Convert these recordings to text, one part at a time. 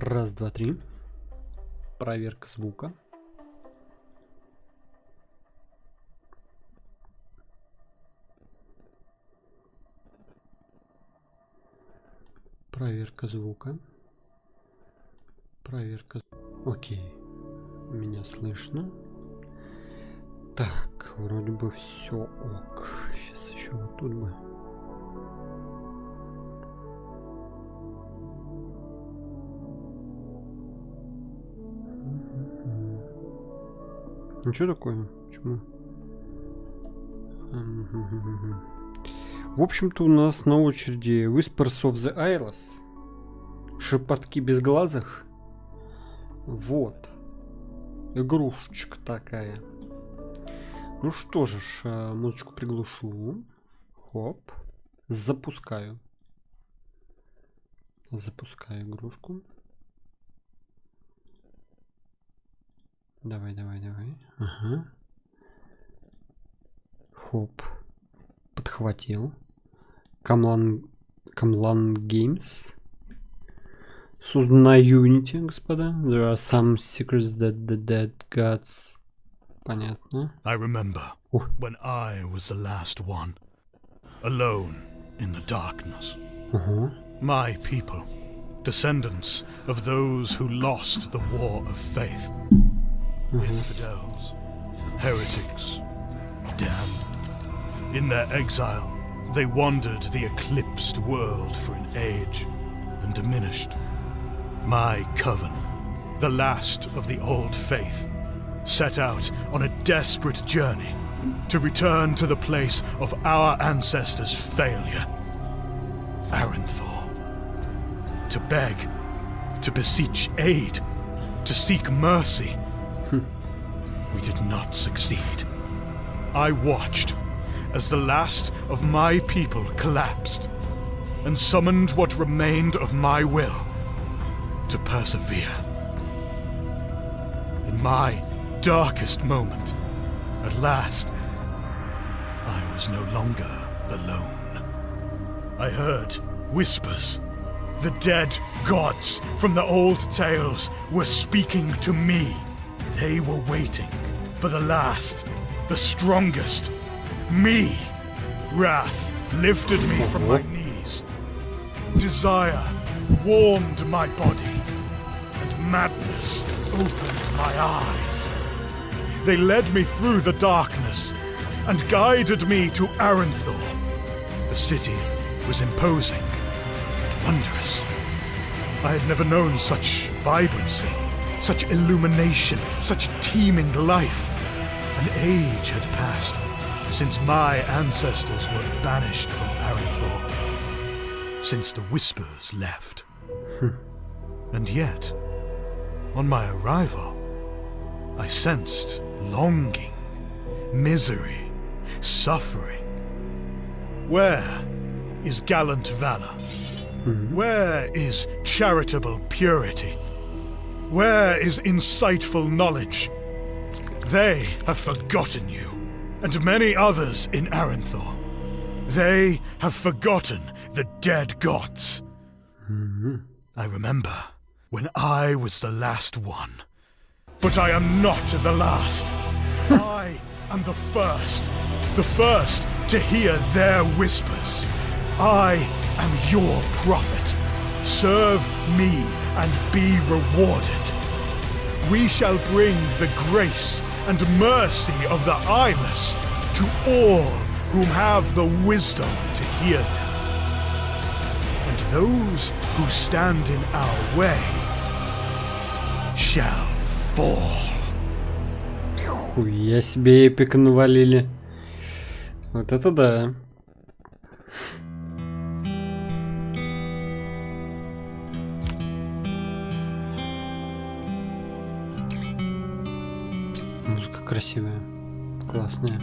Раз, два, три. Проверка звука. Проверка звука. Проверка. Окей. Меня слышно. Так, вроде бы все ок. Сейчас еще вот тут бы. Ну что такое? Почему? В общем-то у нас на очереди Whispers of the Eyeless. Шепотки безглазых. Вот. Игрушечка такая. Ну что же, музычку приглушу. Хоп. Запускаю. Запускаю игрушку. Давай, давай, давай. Ага. Хоп. Подхватил. Камлан Games. Создан на Unity, господа. There are some secrets that the dead gods. Понятно. I remember when I was the last one, alone in the darkness. My people, descendants of those who lost the war of faith. Infidels, heretics, damned. In their exile, they wandered the eclipsed world for an age and diminished. My coven, the last of the old faith, set out on a desperate journey to return to the place of our ancestors' failure, Aranthor. To beg, to beseech aid, to seek mercy. We did not succeed. I watched as the last of my people collapsed and summoned what remained of my will to persevere. In my darkest moment, at last, I was no longer alone. I heard whispers. The dead gods from the old tales were speaking to me. They were waiting for the last, the strongest, me. Wrath lifted me from my knees. Desire warmed my body, and madness opened my eyes. They led me through the darkness and guided me to Aranthor. The city was imposing and wondrous. I had never known such vibrancy, such illumination, such teeming life. An age had passed since my ancestors were banished from Aranthor, since the Whispers left. And yet, on my arrival, I sensed longing, misery, suffering. Where is gallant valor? Where is charitable purity? Where is insightful knowledge? They have forgotten you, and many others in Aranthor. They have forgotten the dead gods. I remember when I was the last one. But I am not the last. I am the first to hear their whispers. I am your prophet. Serve me and be rewarded. We shall bring the grace and mercy of the Eyeless to all whom have the wisdom to hear them. And those who stand in our way shall fall. Хуя себе эпик навалили. Вот это да. Музыка красивая, классная.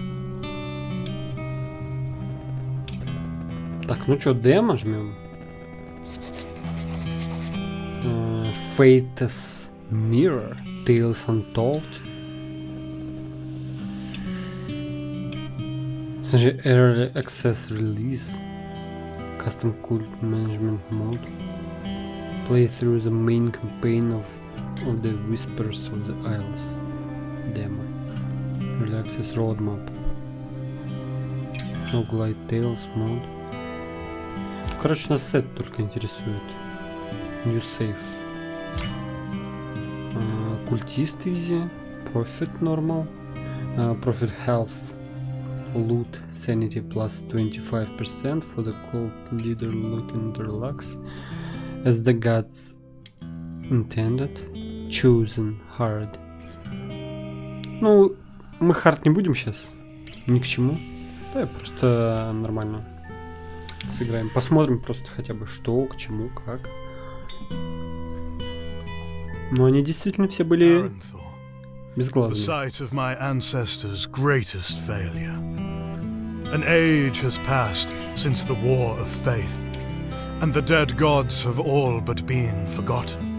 Так, ну чё, демо жмем. Fate's Mirror, Tales Untold. Смотри, Early Access Release, Custom Cult Management Mode. Play through the main campaign of the Whispers of the Eyeless demo. Relax this roadmap. No Glide Tales mode. Короче, нас это только интересует. New save. Культист easy. Profit normal. Profit health. Loot sanity plus 25% for the cult leader looking to relax. As the gods intended. Chosen hard. Ну, мы хард не будем сейчас. Ни к чему. Да, просто нормально сыграем. Посмотрим просто хотя бы что, к чему, как. Но они действительно все были безглазыми. An age has passed since the war of faith, and the dead gods have all but been forgotten.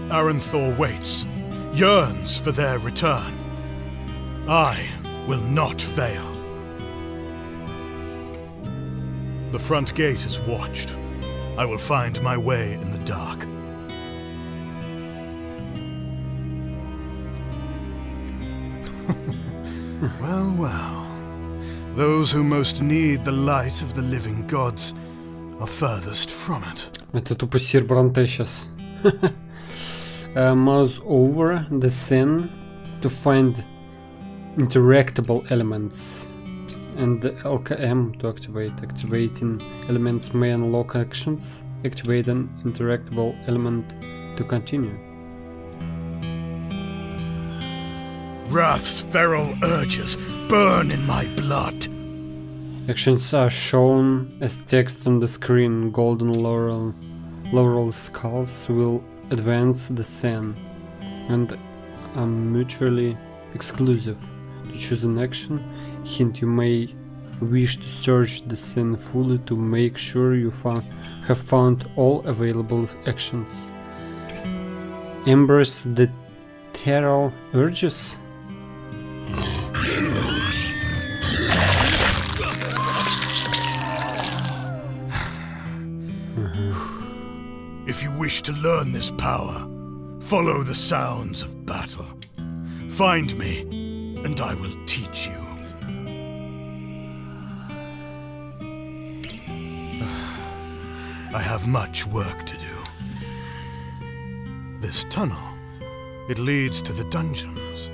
Aranthor waits, yearns for their return. I will not fail. The front gate is watched. I will find my way in the dark. Well, well. Those who most need the light of the living gods are furthest from it. Это тупо Сир Бронте сейчас. Mouse over the scene to find interactable elements. And the AlltiGame to activate. Activating elements may unlock actions. Activate an interactable element to continue. Wrath's feral urges burn in my blood. Actions are shown as text on the screen. Golden laurel skulls will advance the scene and are mutually exclusive. To choose an action, hint, you may wish to search the scene fully to make sure you have found all available actions. Embrace the feral urges. If you wish to learn this power, follow the sounds of battle. Find me, and I will teach you. I have much work to do. This tunnel, it leads to the dungeons.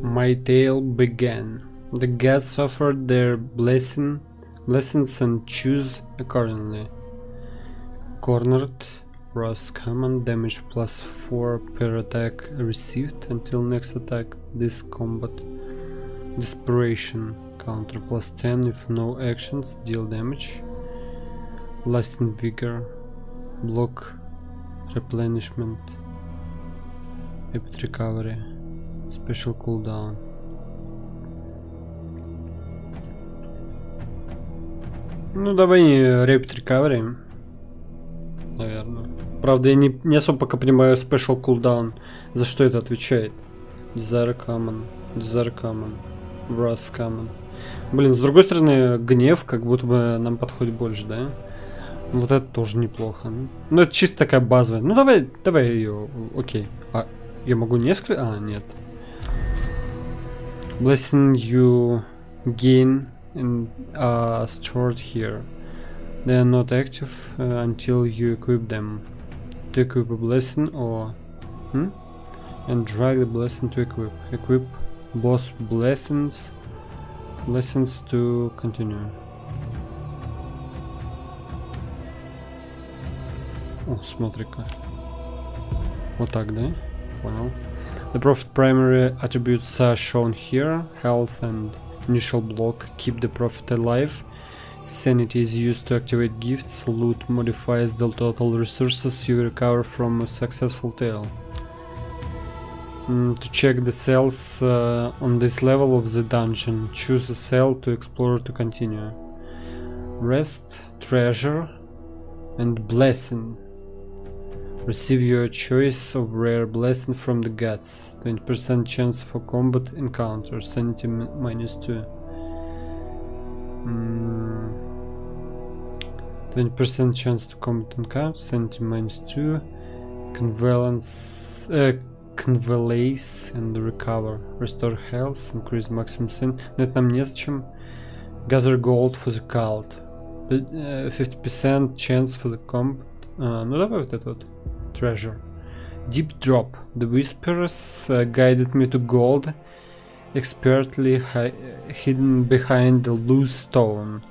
My tale began. The gods offered their blessings and choose accordingly. Cornered, Ross command, damage plus 4 per attack received until next attack. This combat. Desperation, counter plus 10 if no actions, deal damage. Lasting vigor, block, replenishment, rapid recovery, special cooldown. Ну давай Rapid Recovery, наверное. Правда, я не особо пока понимаю Special Cooldown, за что это отвечает. Desire Common, Wrath Common. Блин, с другой стороны, гнев как будто бы нам подходит больше, да? Вот это тоже неплохо. Ну это чисто такая базовая. Ну давай ее, окей. А, я могу несколько? А, нет. Blessing you gain and stored here. They are not active until you equip them. To equip a blessing or and drag the blessing to equip. Equip both blessings to continue. О, смотри-ка. Вот так, да? Понял. The Prophet primary attributes are shown here. Health and initial block keep the Prophet alive. Sanity is used to activate gifts. Loot modifies the total resources you recover from a successful tale. To check the cells on this level of the dungeon, choose a cell to explore to continue. Rest, treasure, and blessing. Receive your choice of rare blessing from the gods. 20% chance for combat encounter. Sanity -2. 20% chance to combat encounter, sanity -2, convalesce and recover, restore health, increase maximum sanity. Но это нам незачем. Gather gold for the cult. 50% chance for the combat. Ну давай вот это вот. Treasure. Deep drop. The whispers guided me to gold, expertly hidden behind the loose stone.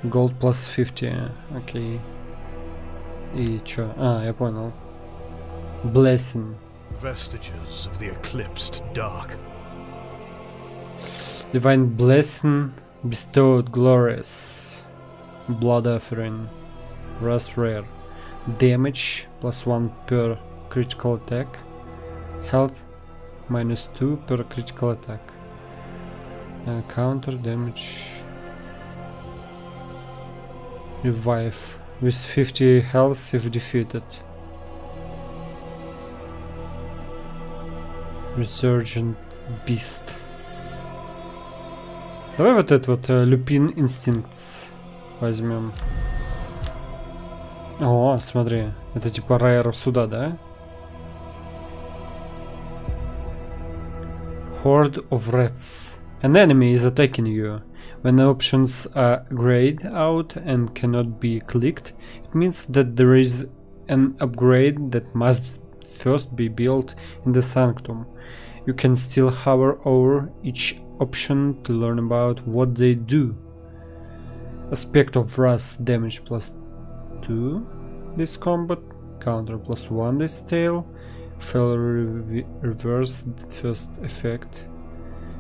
Gold plus 50. Окей. И чё? Я понял. Blessing. Vestiges of the eclipsed dark. Divine blessing bestowed glorious. Blood offering. Rust rare. Damage +1 per critical attack. Health -2 per critical attack. Counter damage. Revive with 50 health if defeated. Resurgent Beast. Давай вот этот вот Lupin Instincts возьмем. О, смотри, это типа райер сюда, да? Horde of Rats. An enemy is attacking you. When options are grayed out and cannot be clicked, it means that there is an upgrade that must first be built in the sanctum. You can still hover over each option to learn about what they do. Aspect of Rust, damage +2 this combat, counter +1 this tail, failure reversed first effect,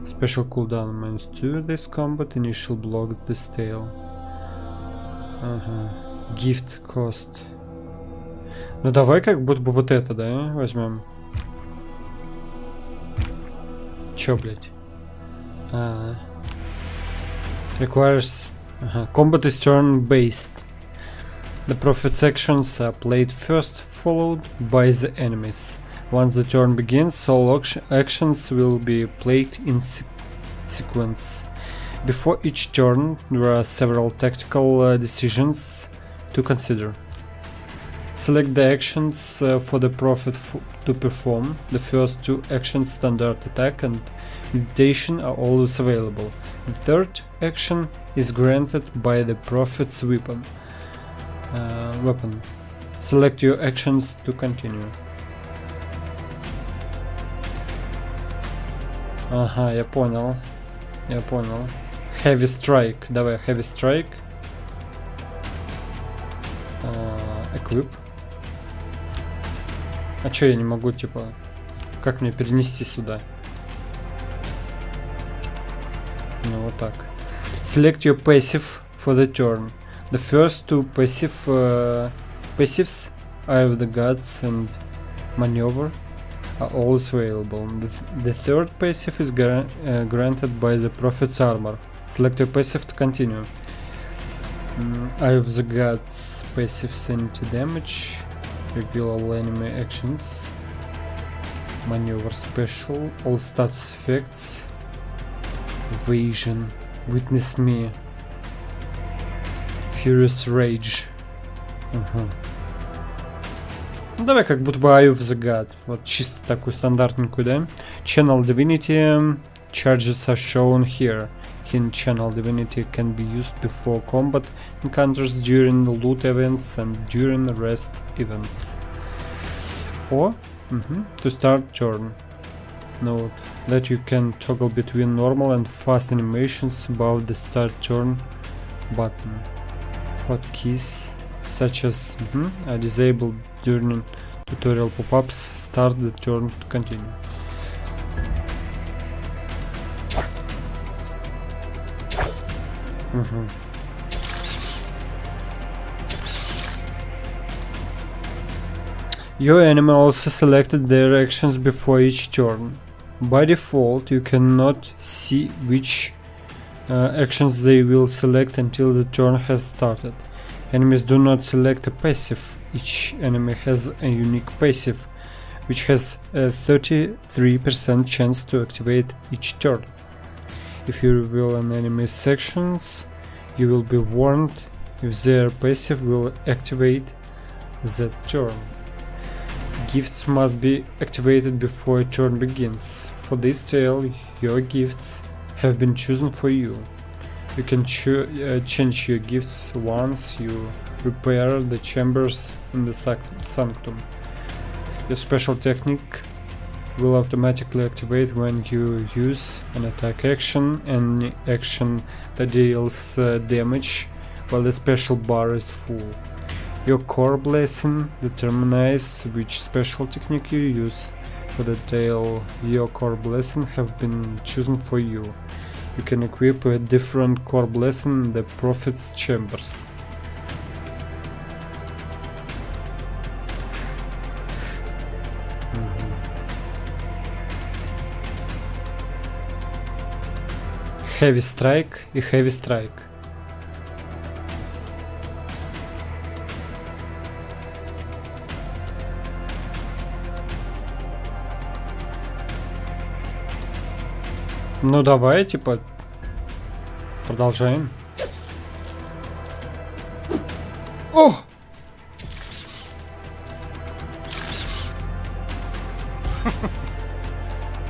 special cooldown -2 this combat, initial block this tail. Gift cost. Ну давай как будто бы вот это, да, возьмем. Чё, блять? Requires... Combat is turn-based. The prophet's actions are played first, followed by the enemies. Once the turn begins, all actions will be played in sequence. Before each turn, there are several tactical decisions to consider. Select the actions for the prophet to perform. The first two actions, standard attack and meditation, are always available. The third action is granted by the prophet's weapon. Select your actions to continue. Ага, я понял. Heavy strike. Давай, heavy strike. Equip. А чё я не могу, типа... Как мне перенести сюда? Ну, вот так. Select your passive for the turn. The first two passives, Eye of the Gods and Maneuver, are always available. The third passive is granted by the Prophet's Armor. Select your passive to continue. Eye of the Gods, passive sanity damage. Reveal all enemy actions. Maneuver special. All status effects. Evasion. Witness me. Furious Rage. Ну, давай как будто бы Eye of the God. Вот чисто такую стандартненькую, да? Channel Divinity. Charges are shown here. Hidden Channel Divinity can be used before combat encounters, during loot events and during rest events. Or to start turn. Note that you can toggle between normal and fast animations above the start turn button. Hotkeys such as are disabled during tutorial pop-ups. Start the turn to continue. Your enemy also selected their actions before each turn. By default, you cannot see which actions they will select until the turn has started. Enemies do not select a passive. Each enemy has a unique passive, which has a 33% chance to activate each turn. If you reveal an enemy's actions, you will be warned if their passive will activate that turn. Gifts must be activated before a turn begins. For this tale, your gifts have been chosen for you. You can change your gifts once you repair the chambers in the sanctum. Your special technique will automatically activate when you use an attack action, any action that deals damage while the special bar is full. Your core blessing determines which special technique you use. For the tale, your core blessing have been chosen for you. You can equip a different core blessing in the prophet's chambers. Heavy Strike и Heavy Strike. Ну давай, типа, продолжаем. О!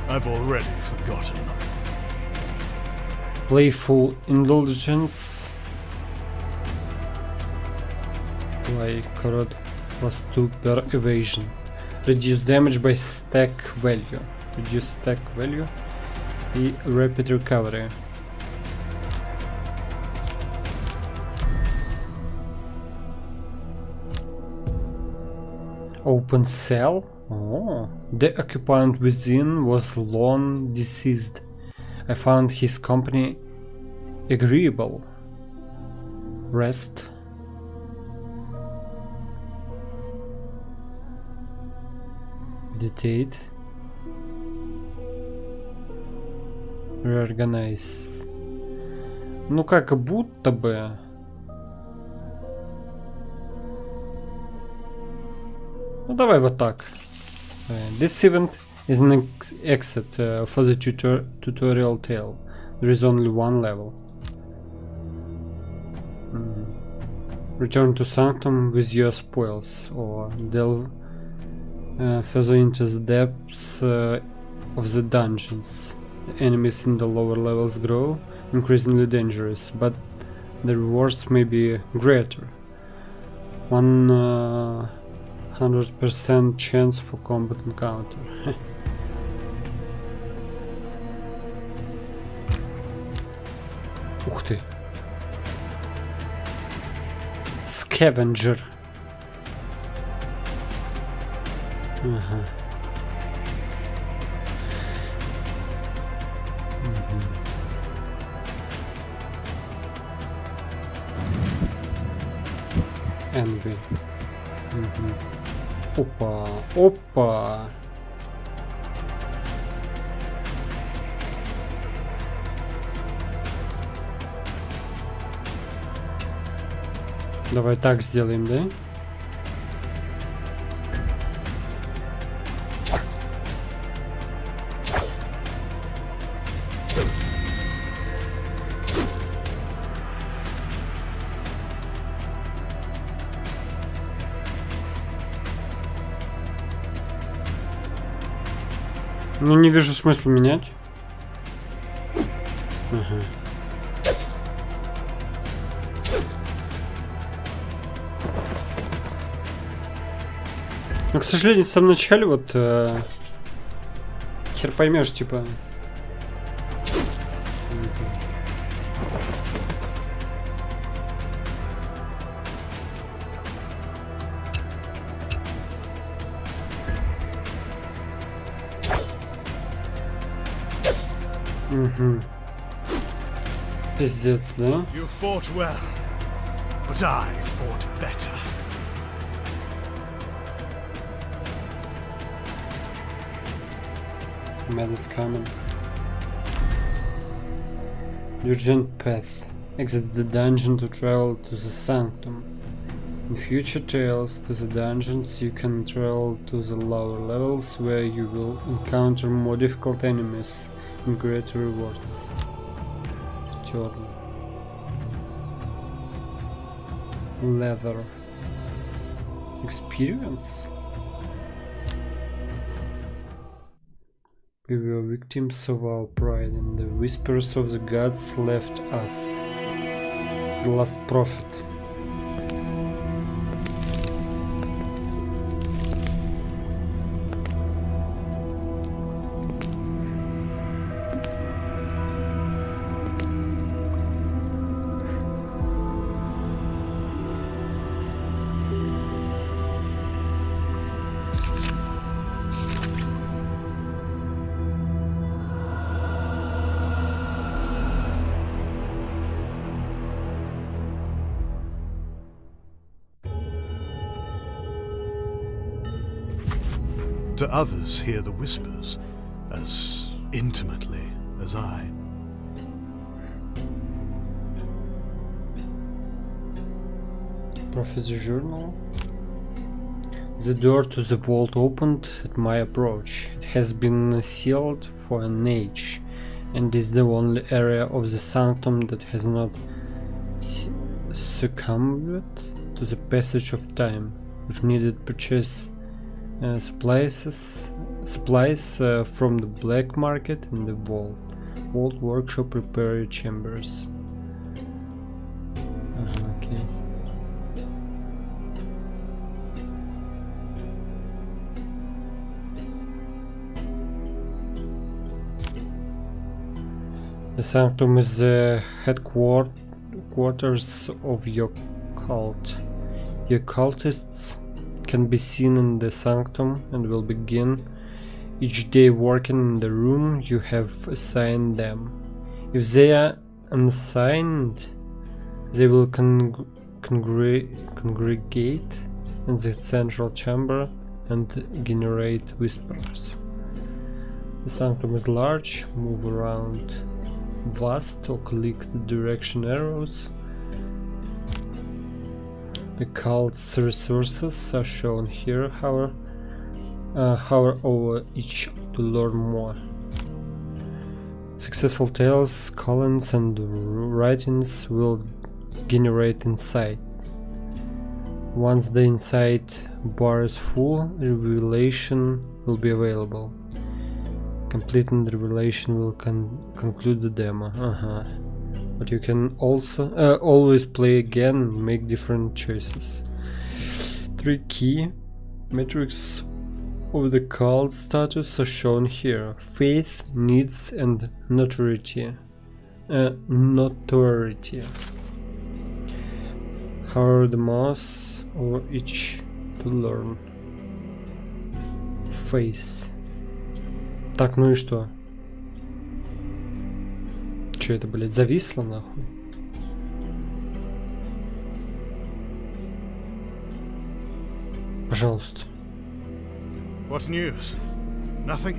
I've already forgotten. Playful Indulgence. Play card +2 per evasion. Reduce damage by stack value. Reduce stack value. И Rapid Recovery. Open cell. Oh. The occupant within was long deceased. I found his company agreeable. Rest. Meditate. Reorganize. Ну как будто бы. Ну давай вот так. This event is an exit for the tutorial tale. There is only one level. Return to Sanctum with your spoils, or delve further into the depths of the dungeons. The enemies in the lower levels grow increasingly dangerous, but the rewards may be greater. 100% chance for combat encounter. Ух ты. Scavenger. Ага. Envy. Опа, опа. Давай так сделаем, да? Ну, не вижу смысла менять. Ага. Но, к сожалению, в самом начале вот хер поймешь, типа. Угу. Пиздец, да? You fought well, but I fought better. Madness coming. Urgent path. Exit the dungeon to travel to the sanctum. In future tales to the dungeons, you can travel to the lower levels where you will encounter more difficult enemies and greater rewards. Return. Leather. Experience? We were victims of our pride, and the whispers of the gods left us. The last prophet. Do others hear the whispers as intimately as I? Prophet's journal. The door to the vault opened at my approach. It has been sealed for an age, and is the only area of the sanctum that has not succumbed to the passage of time. If needed, purchase supplies from the black market in the vault workshop. Repair chambers. Okay. The sanctum is the headquarters of your cult. Your cultists can be seen in the sanctum and will begin each day working in the room you have assigned them. If they are unassigned, they will congregate in the central chamber and generate whispers. The sanctum is large, move around vast, or click the direction arrows. The cult's resources are shown here, hover over each to learn more. Successful tales, columns and writings will generate insight. Once the insight bar is full, revelation will be available. Completing the revelation will conclude the demo. But you can also always play again and make different choices. 3 key metrics of the cult status are shown here: faith, needs, and notoriety. Hover the mouse over each to learn. Faith. Так, ну и что? Че это, блядь, зависло нахуй? Пожалуйста. What news? Nothing?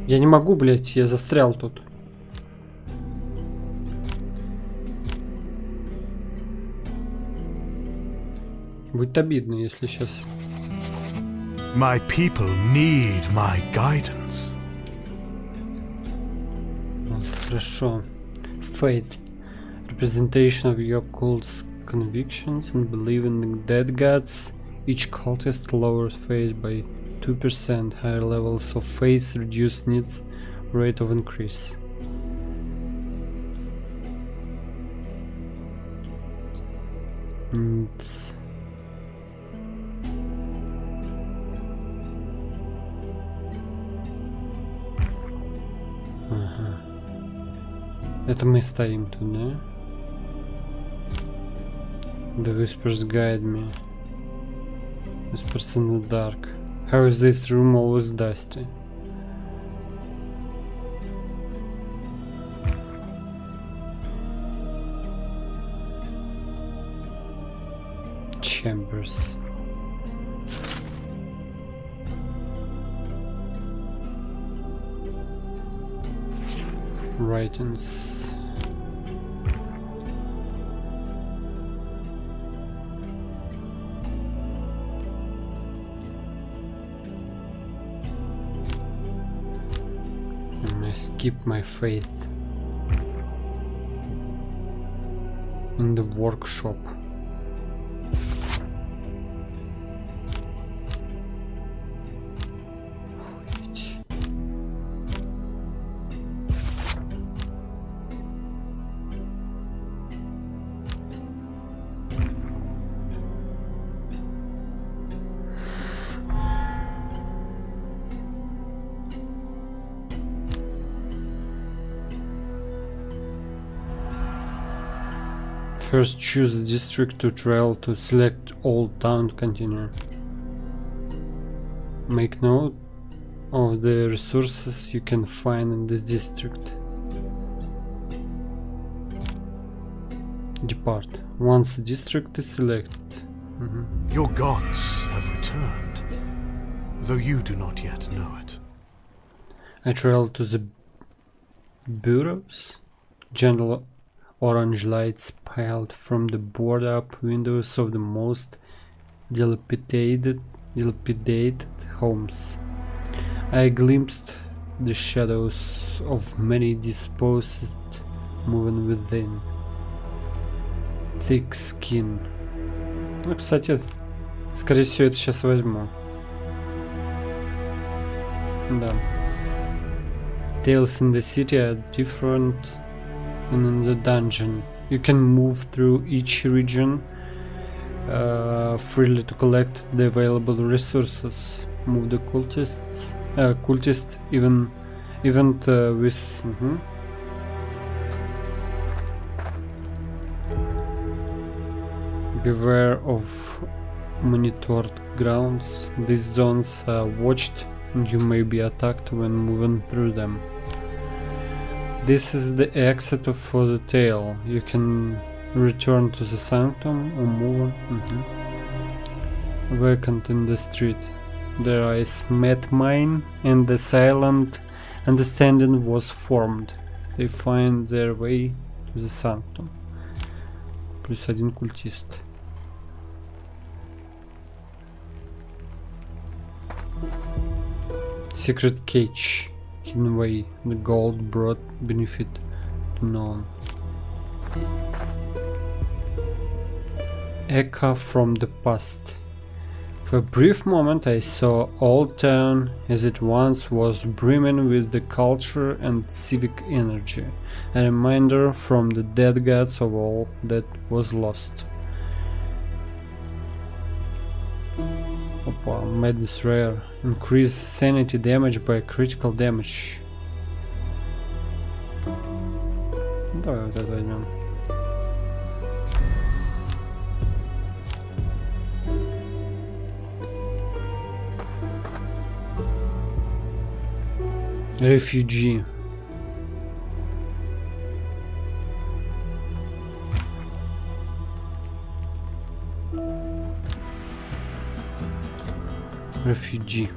Я не могу, блядь, я застрял тут. Будет обидно, если сейчас... My people need my guidance. Вот, хорошо. Faith. Representation of your cult's convictions and belief in the dead gods. Each cultist lowers faith by 2%. Higher levels of faith reduce needs rate of increase. Needs. Ага. Это мы стоим тут, да? The whispers guide me. Whispers in the dark. How is this room always dusty? Chambers. Writings. I skip my faith. in the workshop. First choose the district to travel to, select all town, continue. Make note of the resources you can find in this district. Depart. Once the district is selected. Your gods have returned, though you do not yet know it. I travel to the bureaus. Gentle orange lights piled from the boarded up windows of the most dilapidated homes. I glimpsed the shadows of many disposed moving within. Thick skin. Ну, кстати, скорее всего, это сейчас возьму. Да. Tales in the city are different in the dungeon. You can move through each region freely to collect the available resources. Move the cultist event with Beware of monitored grounds. These zones are watched and you may be attacked when moving through them. This is the exit for the tale. You can return to the sanctum or move vacant in the street. Their eyes met mine and the silent understanding was formed. They find their way to the sanctum. Плюс один культист. Secret cage. Hidden way. The gold brought benefit to none. Echo from the past. For a brief moment I saw Old Town as it once was, brimming with the culture and civic energy. A reminder from the dead gods of all that was lost. Опа, madness rare. Increase sanity damage by critical damage. Давай вот это возьмем. Refugee. Refugee.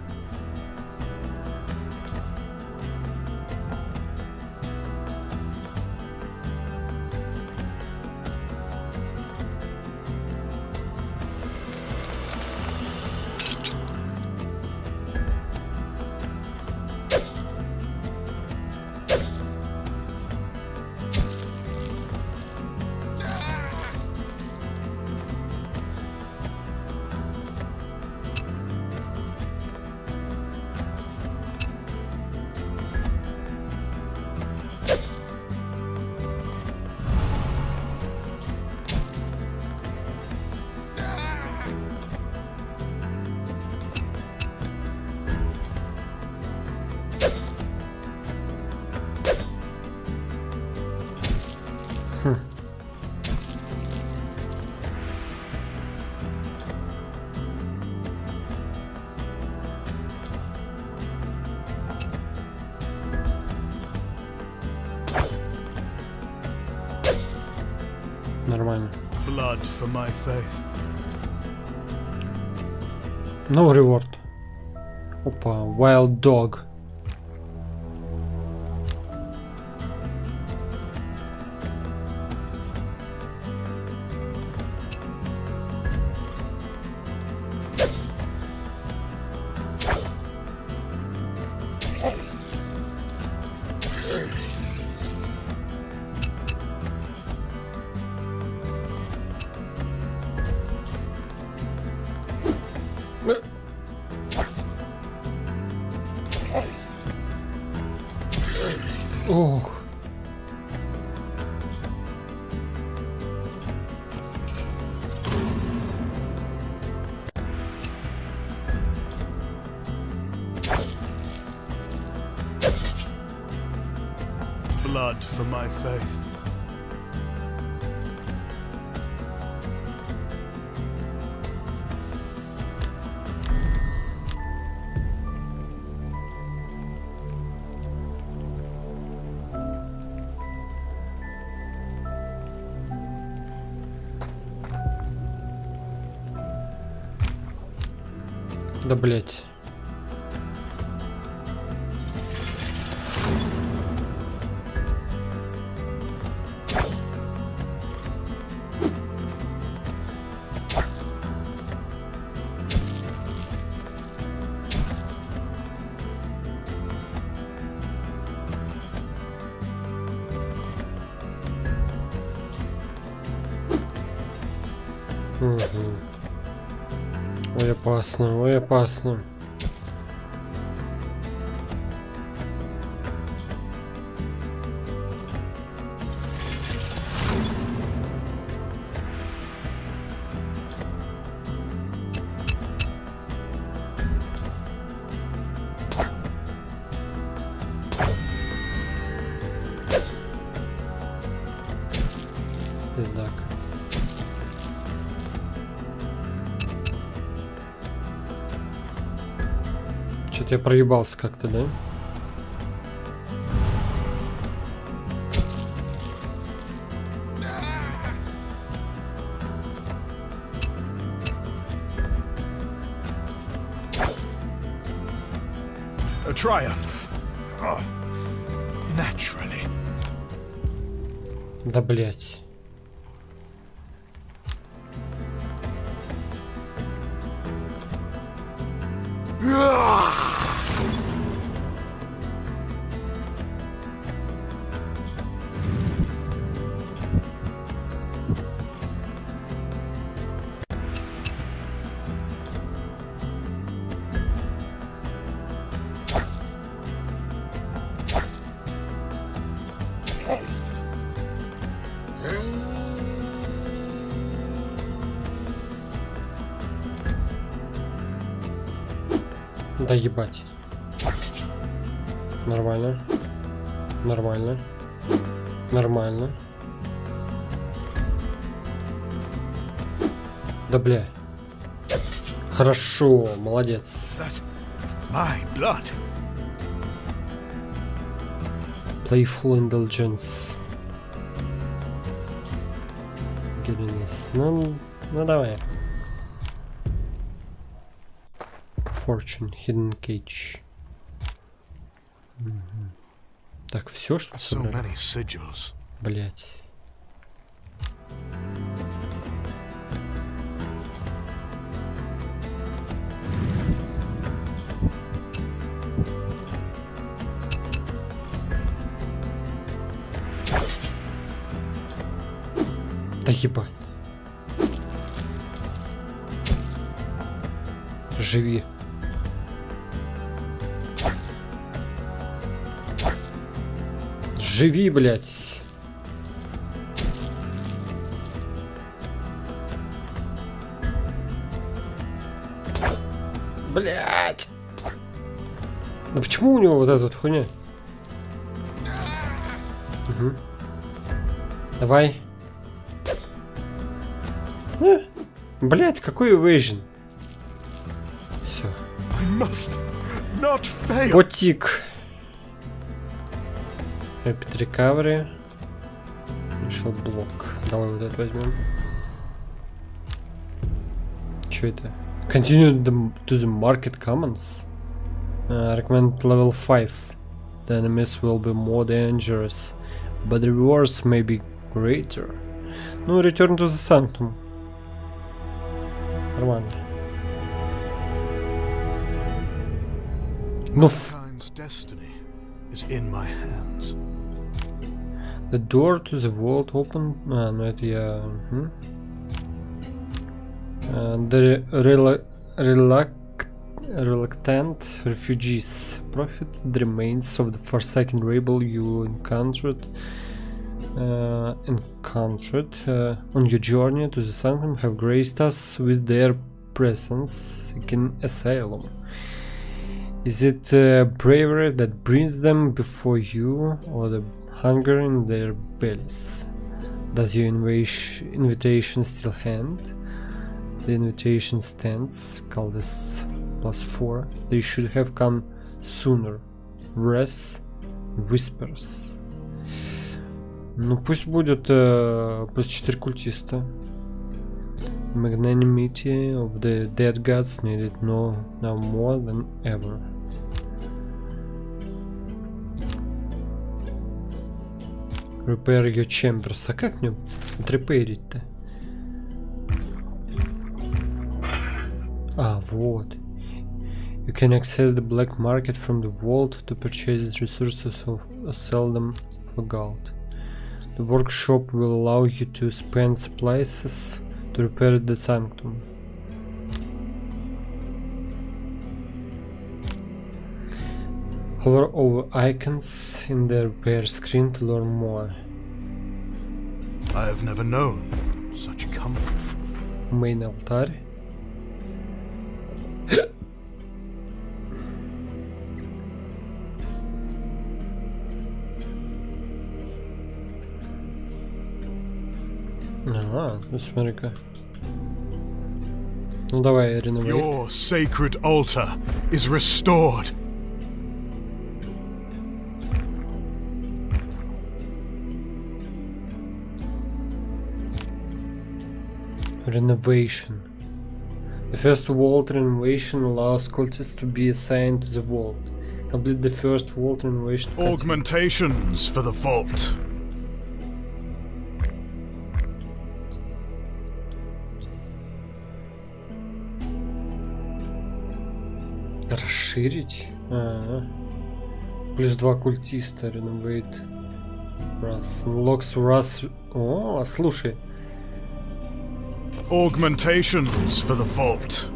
Нормально. Blood for my faith. No reward. Опа, wild dog. blood for my faith. Да блять. Ой, опасно, ой, опасно. Пиздак. Что-то я проебался как-то, да? A triumph. Oh, naturally. Да блять. Да ебать. Нормально. Нормально. Нормально. Да бля. Хорошо, молодец. That's my blood. Playful indulgence. Giddiness. Ну давай. Fortune, hidden cage. Так, все, что So собрали? many sigils. Блять. Да ебать. Живи. Живи, блядь. Блядь. Да почему у него вот эта вот хуйня? Угу. Давай. Блядь, какой evasion? Все. I must not fail. Потик. Rapid recovery. Решил блок. Давай вот это возьмем. Что это? Continue to the market commons. Recommend level 5. The enemies will be more dangerous, but the rewards may be greater. Ну, return to the sanctum. Нормально. Ну. Mankind's destiny is in my hands. The door to the world open. Ну это я. The reluctant refugees. Profit the remains of the forsaken rebel you encountered on your journey to the sanctum have graced us with their presence seeking asylum. Is it bravery that brings them before you, or the hunger in their bellies. Does your invitation still hand? The invitation stands. Cultists +4. They should have come sooner. Wrath, whispers. Ну пусть будет +4 культиста. Magnanimity of the dead gods needed now more than ever. Repair your chambers. А как мне отрепейрить-то? А, вот. You can access the black market from the vault to purchase resources or sell them for gold. The workshop will allow you to spend supplies to repair the sanctum. Hover over icons in the repair screen to learn more. I have never known such comfort. Main алтарь. Ага, ну смотри-ка. Ну давай, реновейт. Your sacred altar is restored. Renovation. The first vault renovation allows cultists to be assigned to the vault. Complete the first vault renovation. Augmentations for the vault. Расширить? Плюс 2 культиста. Renovate. Раз. Unlocks раз. О, слушай. Augmentations for the vault.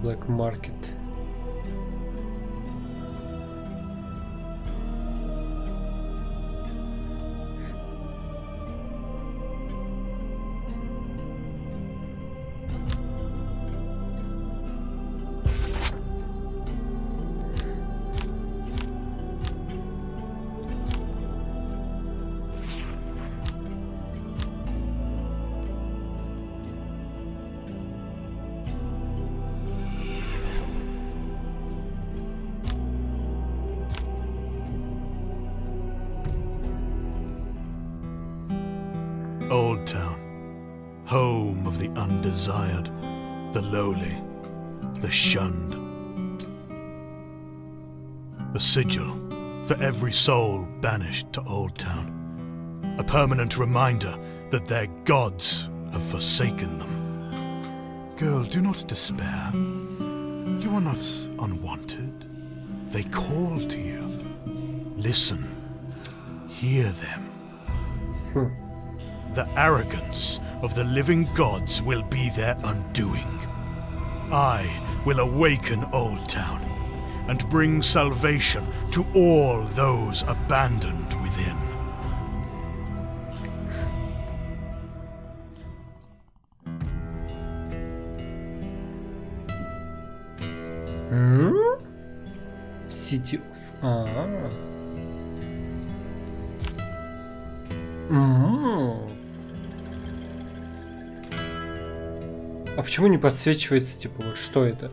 Black market. Old Town, home of the undesired, the lowly, the shunned. A sigil for every soul banished to Old Town. A permanent reminder that their gods have forsaken them. Girl, do not despair. You are not unwanted. They call to you. Listen. Hear them. The arrogance of the living gods will be their undoing. I will awaken Old Town and bring salvation to all those abandoned within. City of... А почему не подсвечивается, типа, вот что это?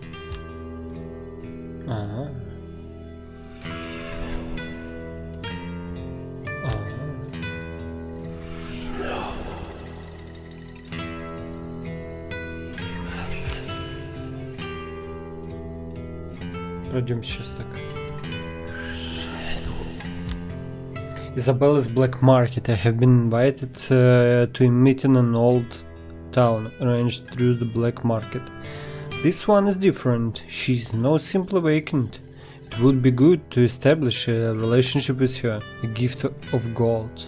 Пройдем сейчас так. Isabella's Black Market. I have been invited to a meeting in Old Town, arranged through the Black Market. This one is different. She's no simply vacant. It would be good to establish a relationship with her. A gift of gold.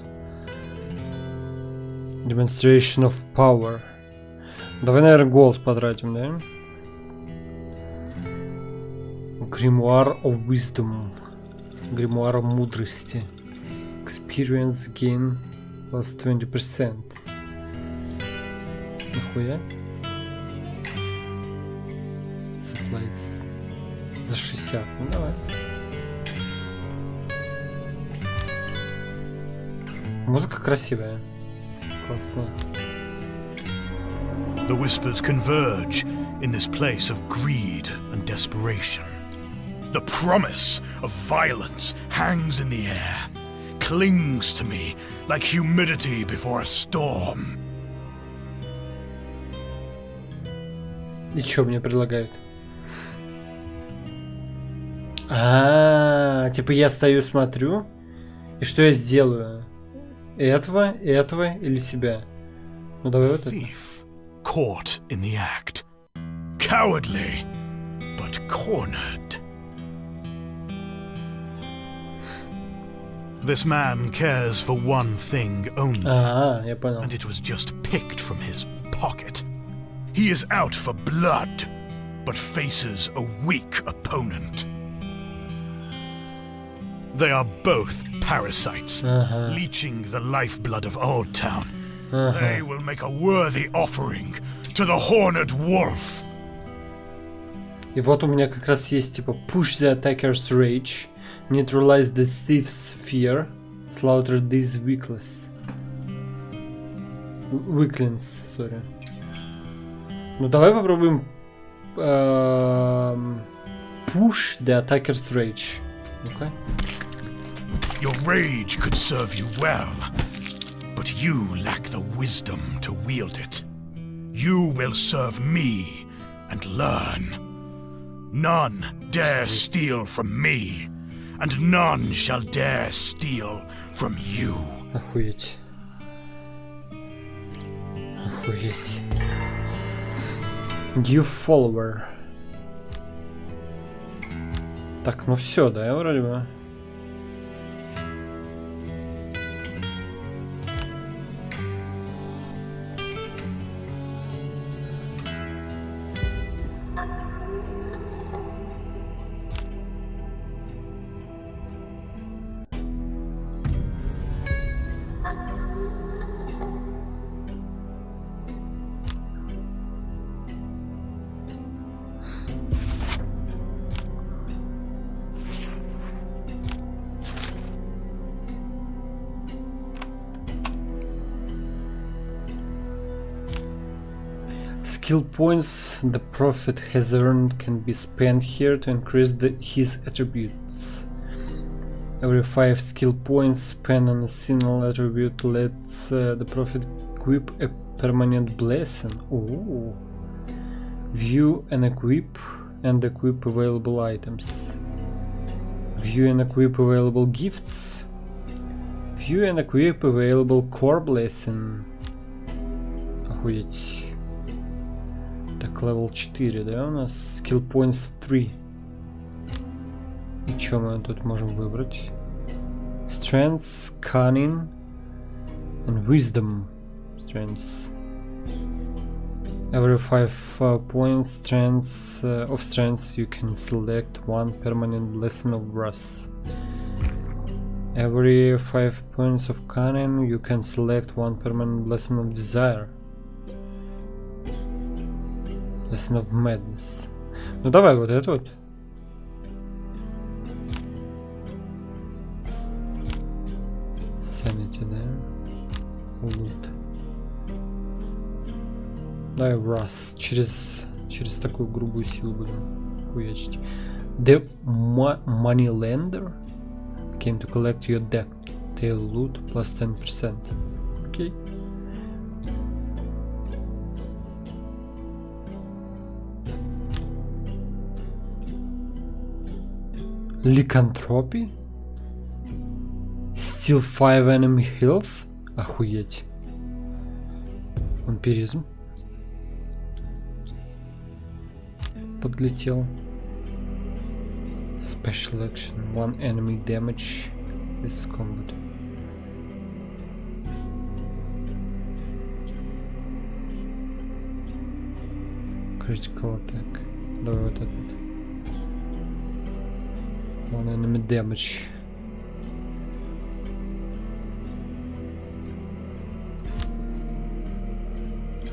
Demonstration of power. Давай, наверное, gold потратим, да? Grimoire of Wisdom. Гримуар мудрости. Experience gain plus 20%. Нахуя? Supplies. За 60. Ну давай. Музыка красивая. Классная. The whispers converge in this place of greed and desperation. The promise of violence hangs in the air, clings to me like humidity before a storm. И чё мне предлагают? Типа я стою, смотрю, и что я сделаю? Этого или себя? Ну давай вот это. Thief caught in the act, cowardly but cornered. This man cares for one thing only, Я понял. and it was just picked from his pocket. He is out for blood, but faces a weak opponent. They are both parasites, leeching the lifeblood of Old Town. They will make a worthy offering to the horned wolf. И вот у меня как раз есть типа push the attacker's rage, neutralize the thief's fear, slaughter these weaklings. Sorry. Ну давай попробуем push the attacker's rage. Ну-ка. Your rage could serve you well, but you lack the wisdom to wield it. You will serve me and learn. None dare steal from me, and none shall dare steal from you. Охуеть. Охуеть. New follower. Так, ну все, да, вроде бы. Skill points the prophet has earned can be spent here to increase his attributes. Every 5 skill points spent on a single attribute lets the prophet equip a permanent blessing. Ooh. View and equip available items. View and equip available gifts. View and equip available core blessing. Охуеть. Так, level 4, да, у нас? Skill points 3. И что мы тут можем выбрать? Strength, Cunning and Wisdom. Strength. Every 5 points of strength you can select one permanent blessing of brass. Every 5 points of Cunning you can select one permanent blessing of desire. Lesson of Madness. Ну давай вот это вот. Sanity, да? Loot. Давай раз. Через такую грубую силу будем хуячить. The Moneylender came to collect your debt. Tail loot plus 10%. Окей. Lycanthropy? Steal 5 enemy health? Охуеть. Вампиризм. Подлетел. Special action. 1 enemy damage. This combat. Critical attack. Давай вот этот. 1 enemy damage.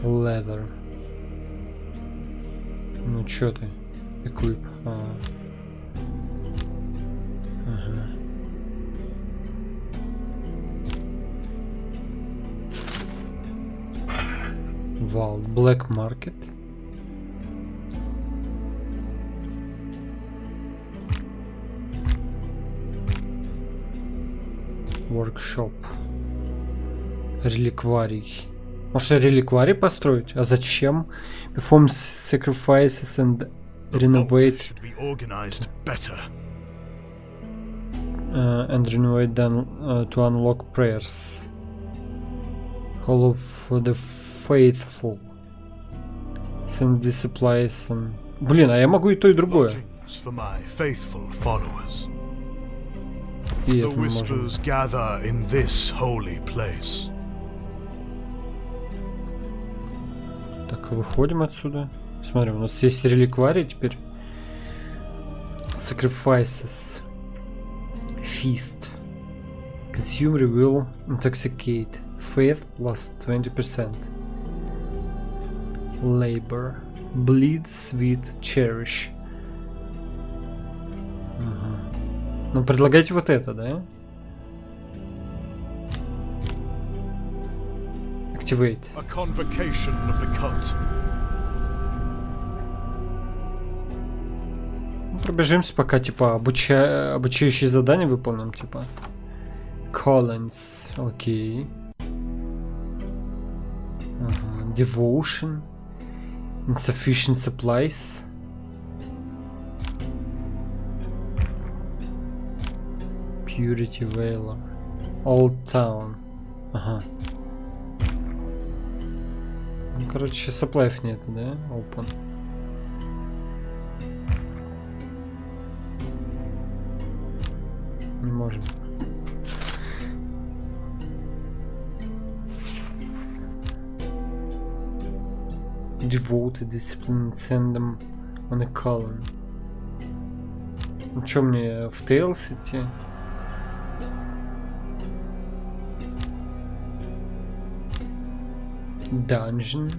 Leather. Ну чё ты? Equip. Ага. Vault. Black Market. Workshop. Реликварий. Может, реликварий построить? А зачем? Perform sacrifices and renovate. And renovate them to unlock prayers. Hall of the Faithful. Send the supplies. Блин, а я могу и то, и другое. И это мы можем. Так, выходим отсюда. Смотри, у нас есть реликварий теперь. Sacrifices. Feast. Consume, reveal, intoxicate. Faith plus 20%. Labor. Bleed, sweet, cherish. Ага. Ну, предлагайте вот это, да? Activate. A convocation of the cult. Ну, пробежимся, пока, типа, обучающие задания выполним, типа. Collins, окей. Ага. Devotion. Insufficient supplies. Purity Valor. Old Town. Ага. Ну, короче, саплаев нет, да? Open. Не можем. Devoted, discipline, send them on a column. Ну чё, мне в Tales идти? Dungeon.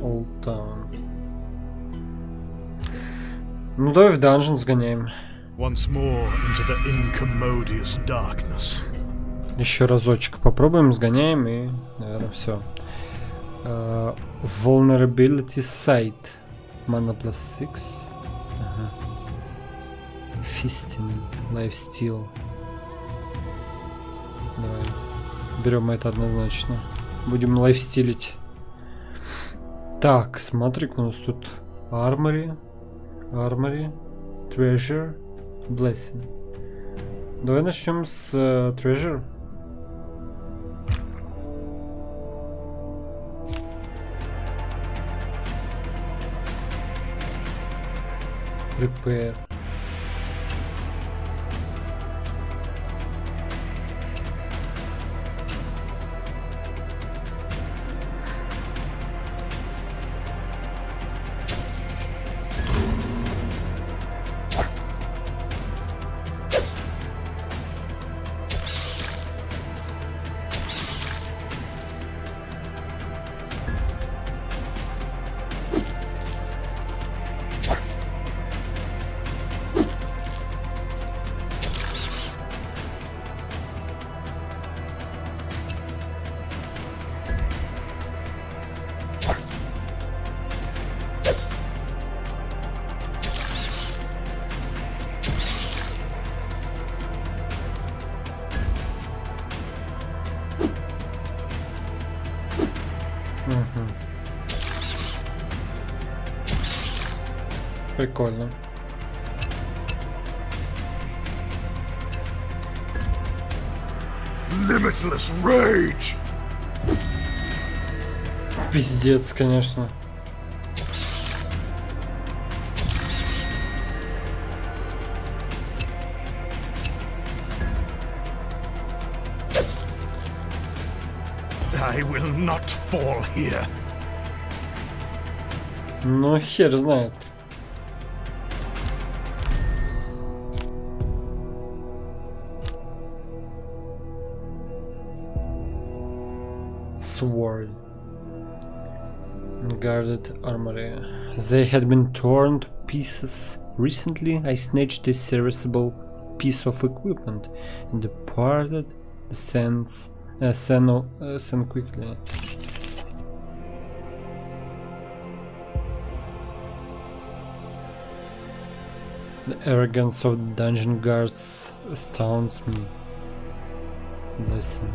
Old Town. Ну давай в Dungeon сгоняем. Once more into the incommodious darkness. Еще разочек попробуем, сгоняем и, наверное, все. Vulnerability Site. Mana plus 6. Ага. Feasting. Lifesteal. Давай. Берем это однозначно. Будем лайфстилить. Так, смотри, у нас тут Armory. Treasure. Blessing. Давай начнем с Treasure. Prepare. Прикольно. Limitless rage. Пиздец, конечно. I will not fall here. Ну, хер знает. Sword. Guarded armory. They had been torn to pieces. Recently, I snatched a serviceable piece of equipment and departed the sands quickly. The arrogance of the dungeon guards astounds me. Listen.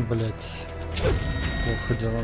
Блять, плохо дела.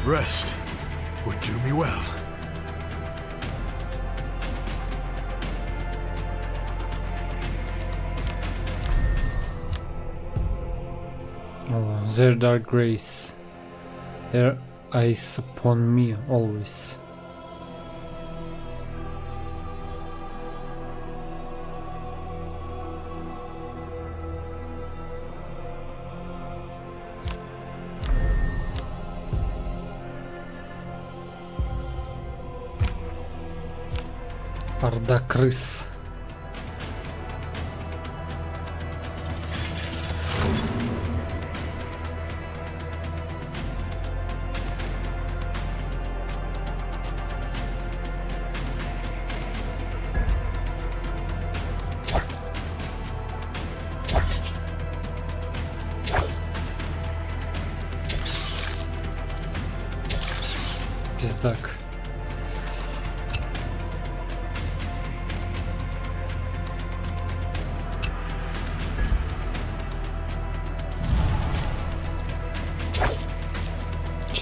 Rest would do me well. Oh, their dark grace, their eyes upon me always. Орда крыс. Пиздак.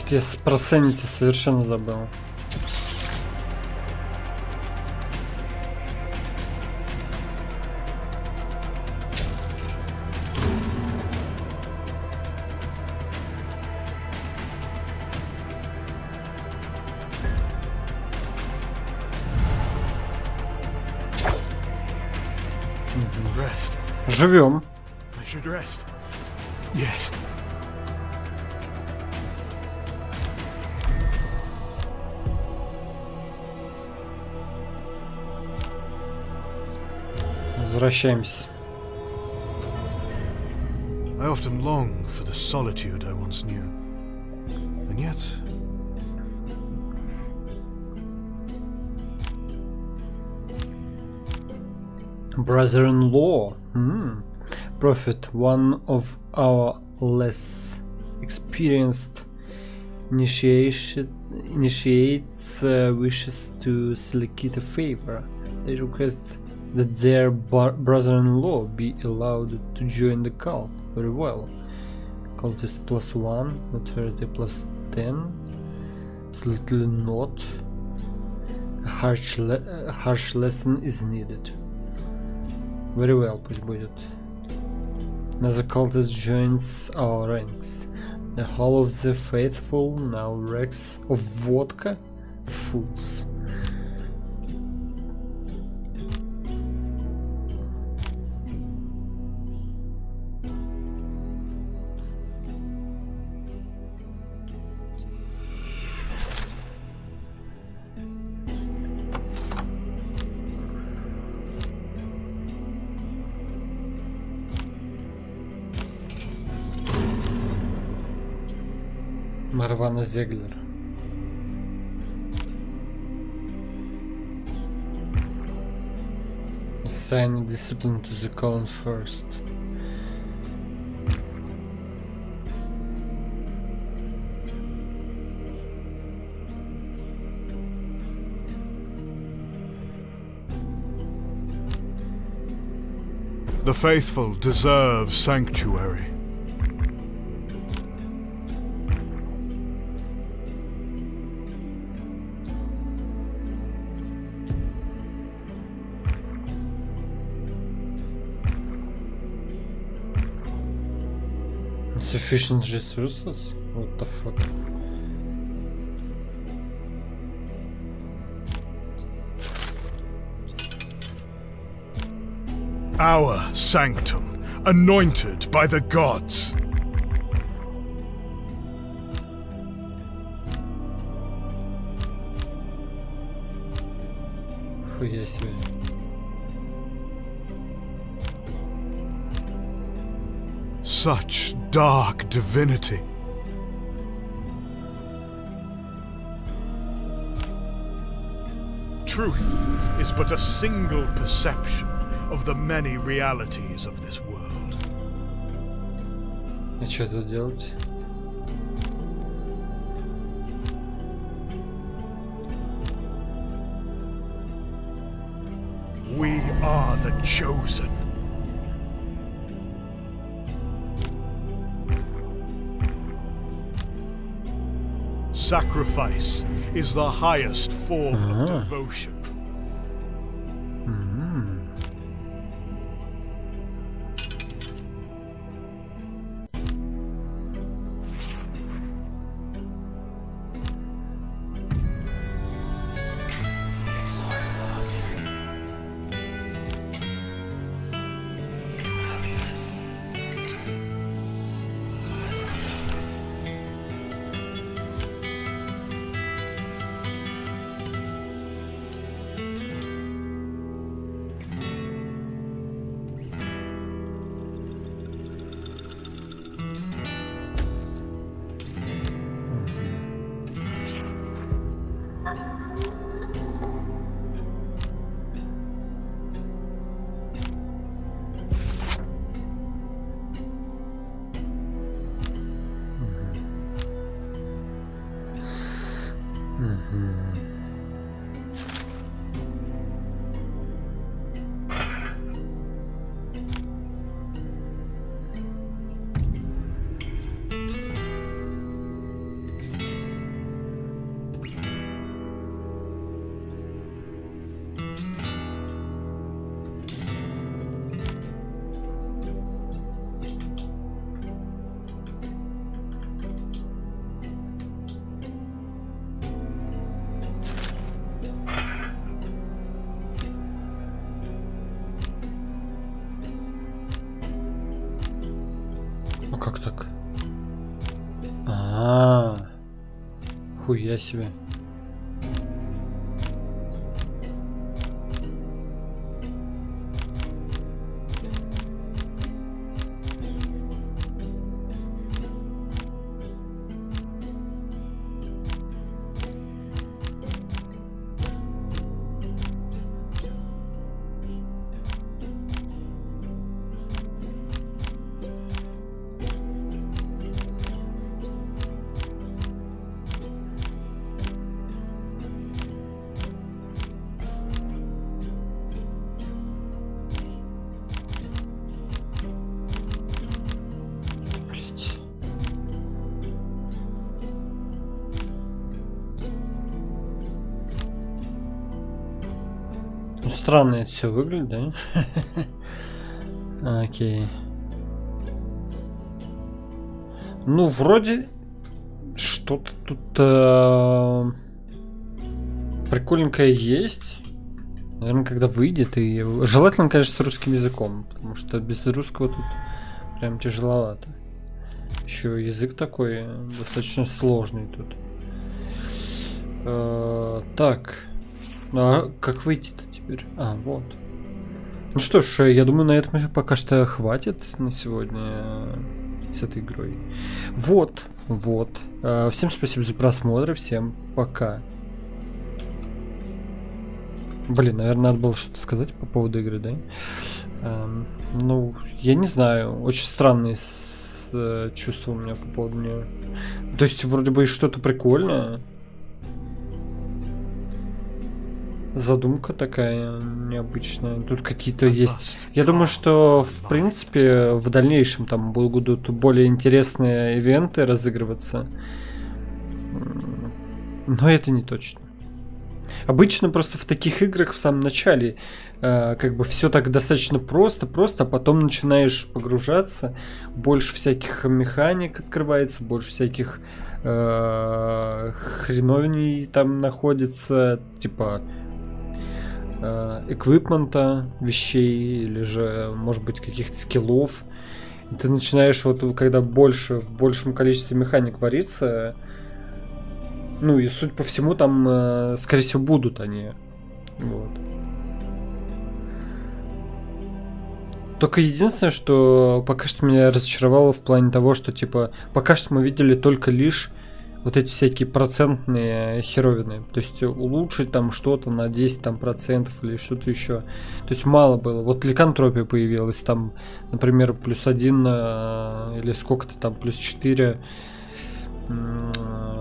Я про Sanity совершенно забыл. Живем. Yes. Возвращаемся. I often long for the solitude I once knew, and yet brother-in-law. Prophet, one of our less experienced initiates wishes to solicit a favor. They request that their brother-in-law be allowed to join the cult. Very well. Cultist +1, authority +10. Absolutely not. A harsh lesson is needed. Very well, пусть будет. Now the cultist joins our ranks. The Hall of the Faithful now reeks of vodka. Fools. Марвана Зеглер. Assign discipline to the column first. the faithful deserve sanctuary. Sufficient resources? What the fuck? Our sanctum, anointed by the gods. Хуя себе. Such dark divinity. Truth is but a single perception of the many realities of this world. И что тут делать? We are the chosen. Sacrifice is the highest form of devotion. Ну как так? Хуя себе. Ну, странно это все выглядит, да? Окей. Ну, вроде что-то тут прикольненькое есть. Наверное, когда выйдет. И желательно, конечно, с русским языком. Потому что без русского тут прям тяжеловато. Еще язык такой достаточно сложный тут. Так. А как выйти-то теперь? Вот. Ну что ж, я думаю, на этом пока что хватит на сегодня с этой игрой. Вот. Всем спасибо за просмотр, всем пока. Блин, наверное, надо было что-то сказать по поводу игры, да? Ну, я не знаю, очень странные чувства у меня по поводу нее. То есть, вроде бы и что-то прикольное. Задумка такая необычная. Тут какие-то есть. Я думаю, что в принципе в дальнейшем там будут более интересные ивенты разыгрываться. Но это не точно. Обычно просто в таких играх в самом начале как бы все так достаточно просто, а потом начинаешь погружаться, больше всяких механик открывается, больше всяких хреновней там находится, типа эквипмента, вещей, или же, может быть, каких-то скиллов. И ты начинаешь, вот когда в большем количестве механик варится, ну и, судя по всему, там, скорее всего, будут они. Вот. Только единственное, что пока что меня разочаровало в плане того, что, типа, пока что мы видели только лишь вот эти всякие процентные херовины. То есть улучшить там что-то на 10 там, процентов или что-то еще. То есть мало было. Вот ликантропия появилась, там, например, +1 или сколько-то там, +4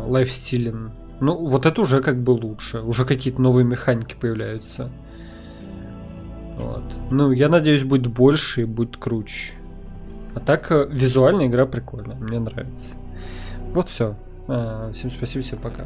лайфстилин. Ну, вот это уже как бы лучше. Уже какие-то новые механики появляются. Вот. Ну, я надеюсь, будет больше и будет круче. А так, визуально игра прикольная. Мне нравится. Вот все. Всем спасибо, всем пока.